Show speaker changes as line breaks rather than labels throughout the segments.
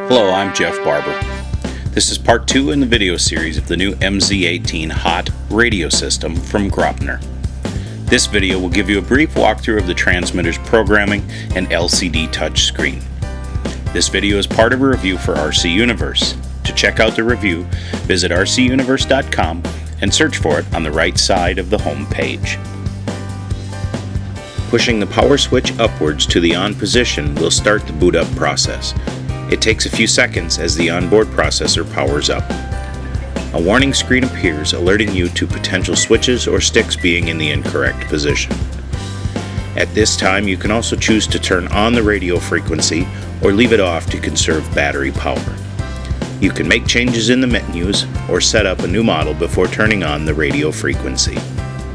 Hello, I'm Jeff Barber. This is part 2 in the video series of the new MZ18 HoTT radio system from Graupner. This video will give you a brief walkthrough of the transmitter's programming and LCD touchscreen. This video is part of a review for RCUNIVERSE. To check out the review, visit RCUNIVERSE.COM and search for it on the right side of the home page. Pushing the power switch upwards to the on position will start the boot up process. It takes a few seconds as the onboard processor powers up. A warning screen appears alerting you to potential switches or sticks being in the incorrect position. At this time, you can also choose to turn on the radio frequency or leave it off to conserve battery power. You can make changes in the menus or set up a new model before turning on the radio frequency.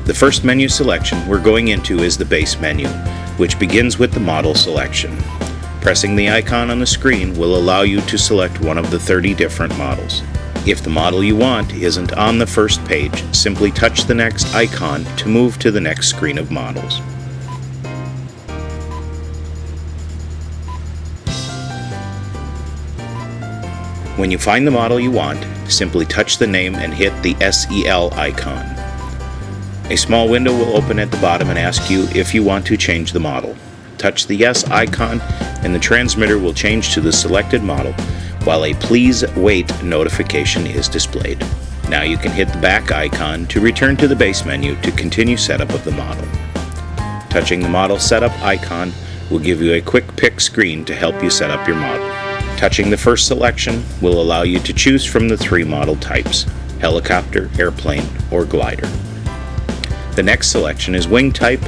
The first menu selection we're going into is the base menu, which begins with the model selection. Pressing the icon on the screen will allow you to select one of the 30 different models. If the model you want isn't on the first page, simply touch the next icon to move to the next screen of models. When you find the model you want, simply touch the name and hit the SEL icon. A small window will open at the bottom and ask you if you want to change the model. Touch the Yes icon and the transmitter will change to the selected model while a Please Wait notification is displayed. Now you can hit the back icon to return to the base menu to continue setup of the model. Touching the model setup icon will give you a quick pick screen to help you set up your model. Touching the first selection will allow you to choose from the 3 model types: helicopter, airplane, or glider. The next selection is wing type.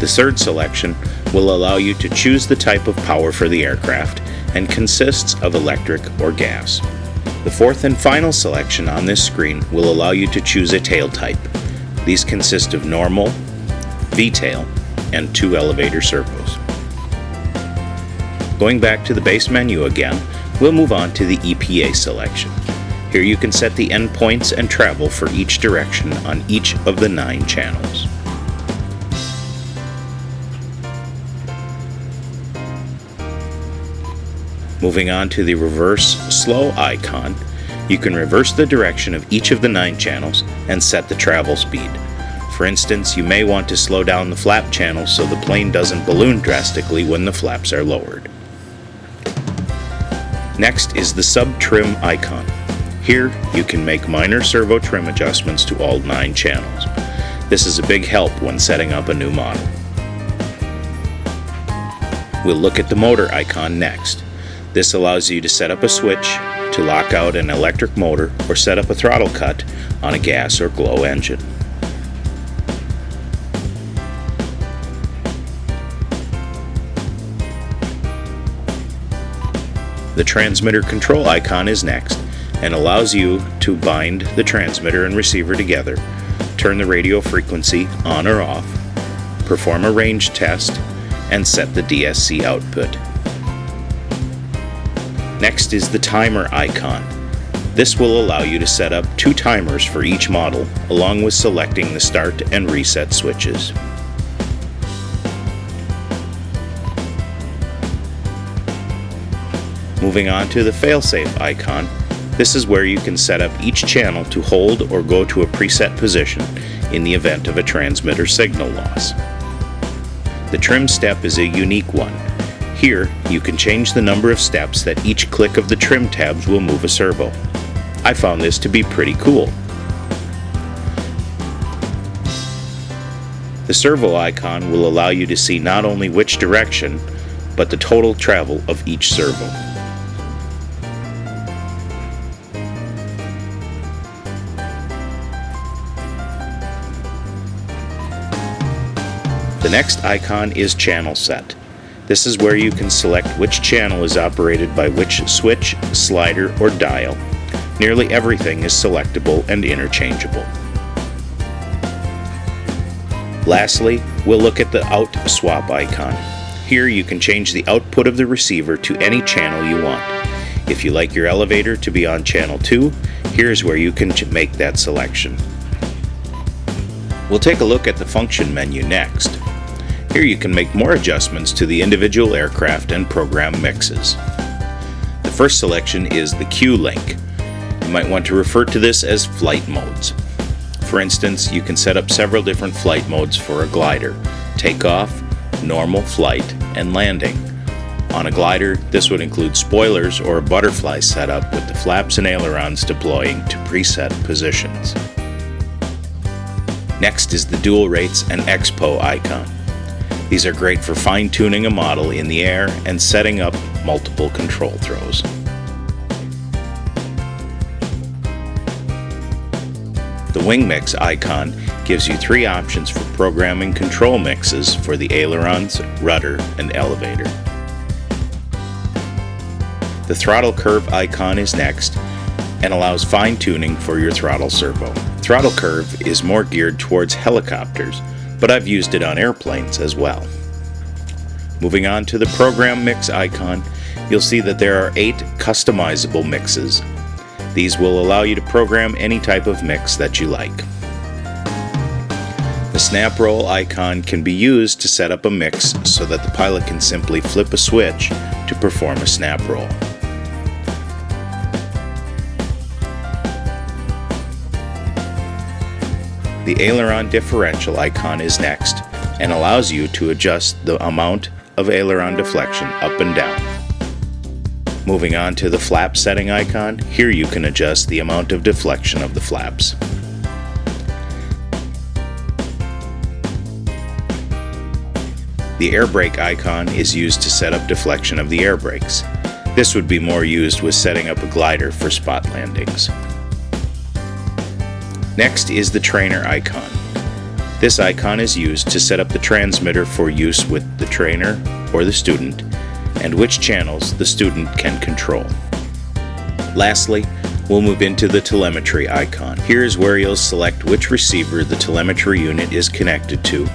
The third selection will allow you to choose the type of power for the aircraft and consists of electric or gas. The fourth and final selection on this screen will allow you to choose a tail type. These consist of normal, V-tail, and 2 elevator servos. Going back to the base menu again, we'll move on to the EPA selection. Here you can set the endpoints and travel for each direction on each of the 9 channels. Moving on to the reverse slow icon, you can reverse the direction of each of the 9 channels and set the travel speed. For instance, you may want to slow down the flap channel so the plane doesn't balloon drastically when the flaps are lowered. Next is the sub-trim icon. Here you can make minor servo trim adjustments to all 9 channels. This is a big help when setting up a new model. We'll look at the motor icon next. This allows you to set up a switch to lock out an electric motor or set up a throttle cut on a gas or glow engine. The transmitter control icon is next and allows you to bind the transmitter and receiver together, turn the radio frequency on or off, perform a range test, and set the DSC output. Next is the timer icon. This will allow you to set up 2 timers for each model, along with selecting the start and reset switches. Moving on to the failsafe icon, this is where you can set up each channel to hold or go to a preset position in the event of a transmitter signal loss. The trim step is a unique one. Here, you can change the number of steps that each click of the trim tabs will move a servo. I found this to be pretty cool. The servo icon will allow you to see not only which direction, but the total travel of each servo. The next icon is Channel Set. This is where you can select which channel is operated by which switch, slider, or dial. Nearly everything is selectable and interchangeable. Lastly, we'll look at the out swap icon. Here you can change the output of the receiver to any channel you want. If you like your elevator to be on channel 2, here's where you can make that selection. We'll take a look at the function menu next. Here you can make more adjustments to the individual aircraft and program mixes. The first selection is the Q link. You might want to refer to this as flight modes. For instance, you can set up several different flight modes for a glider: takeoff, normal flight, and landing. On a glider, this would include spoilers or a butterfly setup with the flaps and ailerons deploying to preset positions. Next is the dual rates and expo icon. These are great for fine-tuning a model in the air and setting up multiple control throws. The wing mix icon gives you 3 options for programming control mixes for the ailerons, rudder, and elevator. The throttle curve icon is next and allows fine-tuning for your throttle servo. Throttle curve is more geared towards helicopters, but I've used it on airplanes as well. Moving on to the program mix icon, you'll see that there are 8 customizable mixes. These will allow you to program any type of mix that you like. The snap roll icon can be used to set up a mix so that the pilot can simply flip a switch to perform a snap roll. The aileron differential icon is next and allows you to adjust the amount of aileron deflection up and down. Moving on to the flap setting icon, here you can adjust the amount of deflection of the flaps. The air brake icon is used to set up deflection of the air brakes. This would be more used with setting up a glider for spot landings. Next is the trainer icon. This icon is used to set up the transmitter for use with the trainer or the student, and which channels the student can control. Lastly, we'll move into the telemetry icon. Here's where you'll select which receiver the telemetry unit is connected to,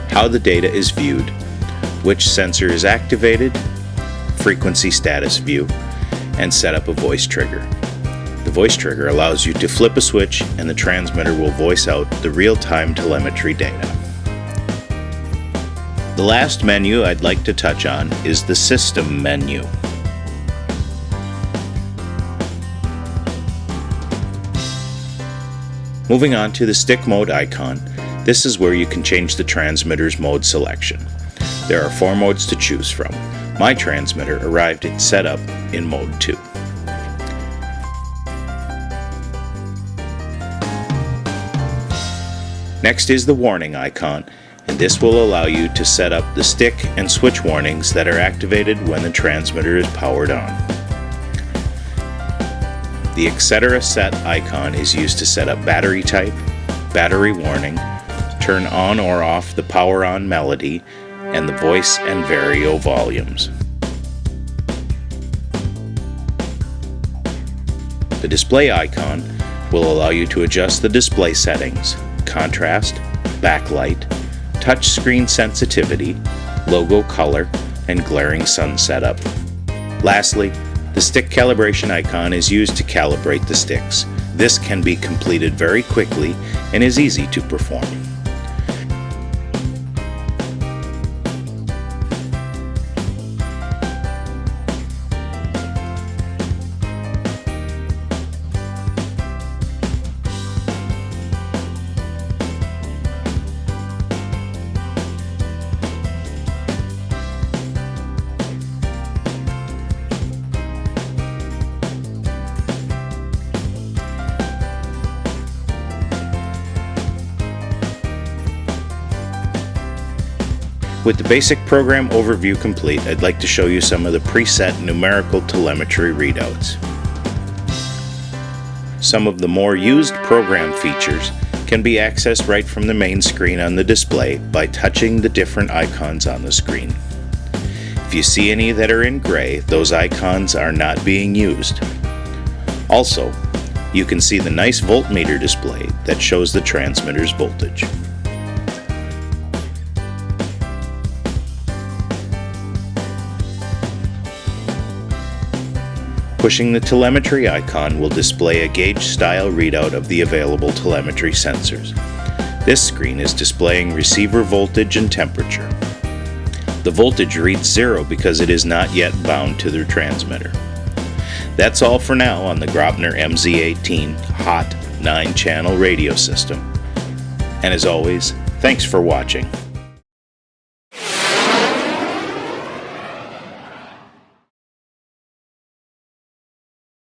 how the data is viewed, which sensor is activated, frequency status view, and set up a voice trigger. The voice trigger allows you to flip a switch and the transmitter will voice out the real-time telemetry data. The last menu I'd like to touch on is the System menu. Moving on to the stick mode icon, this is where you can change the transmitter's mode selection. There are 4 modes to choose from. My transmitter arrived at setup in mode 2. Next is the warning icon, and this will allow you to set up the stick and switch warnings that are activated when the transmitter is powered on. The etc. set icon is used to set up battery type, battery warning, turn on or off the power on melody, and the voice and vario volumes. The display icon will allow you to adjust the display settings, contrast, backlight, touchscreen sensitivity, logo color, and glaring sun setup. Lastly, the stick calibration icon is used to calibrate the sticks. This can be completed very quickly and is easy to perform. With the basic program overview complete, I'd like to show you some of the preset numerical telemetry readouts. Some of the more used program features can be accessed right from the main screen on the display by touching the different icons on the screen. If you see any that are in gray, those icons are not being used. Also, you can see the nice voltmeter display that shows the transmitter's voltage. Pushing the telemetry icon will display a gauge style readout of the available telemetry sensors. This screen is displaying receiver voltage and temperature. The voltage reads 0 because it is not yet bound to the transmitter. That's all for now on the Graupner MZ18 HoTT 9-channel radio system. And as always, thanks for watching.